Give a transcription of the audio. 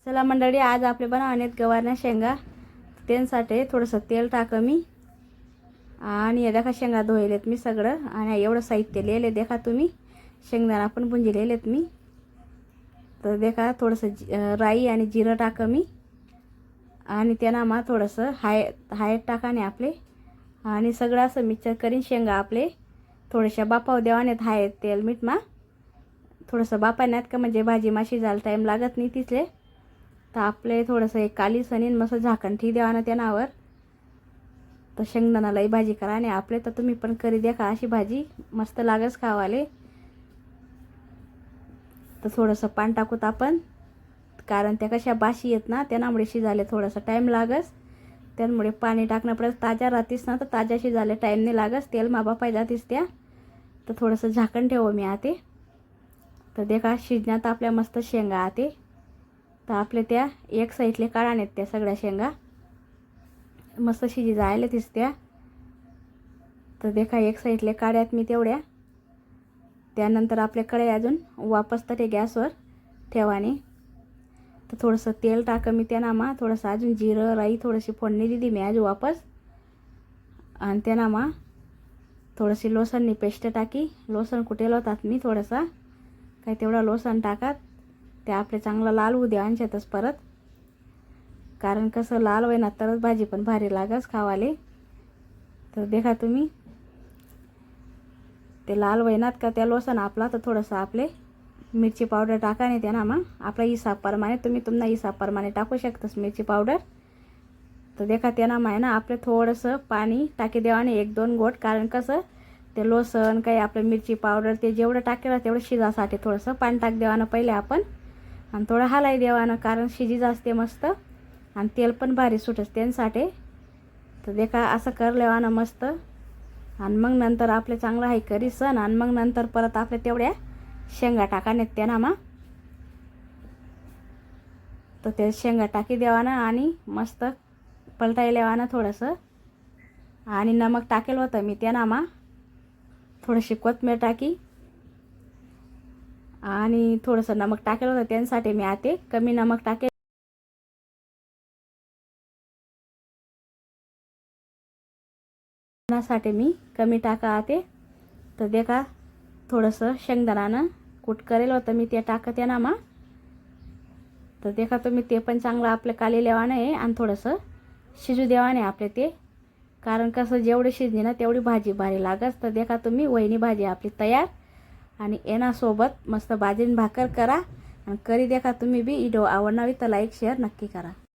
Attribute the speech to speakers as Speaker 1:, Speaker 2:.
Speaker 1: चला मंडळी, आज आपले बनवण्यात गवारच्या शेंगा. त्यांसाठी थोडंसं तेल टाका मी. आणि हे देखा शेंगा धुवलेत मी सगळं. आणि एवढं साहित्य लिहिले देखा तुम्ही. शेंगदाणा पण भुंजलेत मी. तर देखा थोडंसं राई आणि जिरं टाका मी. आणि त्यांना मग थोडंसं हाय टाकाने आपले. आणि सगळं असं मिक्सर करीन. शेंगा आपले थोड्याशा बापाव देवानेत हाय तेल मीठ मा थोडंसं बापाण्यात का म्हणजे भाजी माशी जायला टाईम लागत नाही तिथले. तर आपले थोडंसं एक काली सनीन मस्त झाकण ठी देवाना त्यानावर. तर शेंगदाणा लई भाजी करा आणि आपले तर तुम्ही पण करी द्या का अशी भाजी मस्त लागस खावाले. तर थोडंसं पाणी टाकूत आपण, कारण त्या कशा बाशी येत ना त्यामुळे शिजायला थोडासा टाईम लागस. त्यामुळे पाणी टाकणं पडत. ताज्या राहतीस ना तर ताज्या शिजायला टाईम नाही लागस. तेल माबा पाहिजे जातीस त्या. तर थोडंसं झाकण ठेवू मी आते. तर देखा शिजण्यात आपल्या मस्त शेंगा आते. तर आपले त्या एक साईडले काढानेत त्या सगळ्या शेंगा मस्त शिजी जायला दिसत्या. तर देखा एक साईडले काढ्यात मी तेवढ्या. त्यानंतर आपल्याकडे अजून वापस तटे गॅसवर ठेवाने. तर थोडंसं तेल टाका मी त्यांना मा थोडंसं अजून जिरं राई थोडीशी फोडणी दिली मी अजून वापस. आणि त्यांना मा थोडीशी लसणनी पेस्ट टाकी. लसण कुटेल होतात मी थोडासा काही तेवढा लसण टाकात. ते आपले चांगला लाल होऊ द्या आणशातच परत, कारण कसं लाल होईना तरच भाजी पण भारी लागस खावाले. तर देखा तुम्ही ते लाल होईनात का त्या लसण आपला. तर थोडंसं आपले मिरची पावडर टाका नाही त्यांना मग आपला हिसाबप्रमाणे तुम्ही तुम्हाला हिसाबप्रमाणे टाकू शकतास मिरची पावडर. तर देखा त्यांना माय ना आपले थोडंसं पाणी टाकी देवाने 1-2 गोट, कारण कसं ते लसण काही आपलं मिरची पावडर ते जेवढं टाकेल तेवढं शिजासाठी थोडंसं पाणी टाक देवानं पहिले आपण. आणि थोडं हलाई देवानं, कारण शिजी जास्ते मस्त आणि तेल पण भारी सुटस त्यांसाठी. तर देखा असं करलेवानं मस्त. आणि मग नंतर आपले चांगलं हाय करी सण. आणि मग नंतर परत आपल्या तेवढ्या शेंगा टाकानेत त्यांना मग. तर ते शेंगा टाकी देवानं आणि मस्त पलटायलेवानं थोडंसं. आणि नमक टाकेल होतं मी त्यांना मग थोडीशी कोथिंबीर टाकी. आणि थोडंसं नमक टाकेल होतं त्यांसाठी मी आते कमी नमक टाकेल साठी मी कमी टाका आते. तर देखा थोडंसं शेंगदाणानं कूट करेल होतं मी ते टाकते ना मग. तर देखा तुम्ही ते पण चांगलं आपलं काली लेवानं आहे आणि थोडंसं शिजू देवाने आपले ते, कारण कसं जेवढी शिजली ना तेवढी भाजी भारी लागस. तर देखा तुम्ही वहिनी भाजी आपली तयार. आणि येण्यासोबत मस्त भाजीन भाकर करा आणि करी देखा तुम्ही बी. व्हिडिओ आवडणार तर लाईक शेअर नक्की करा.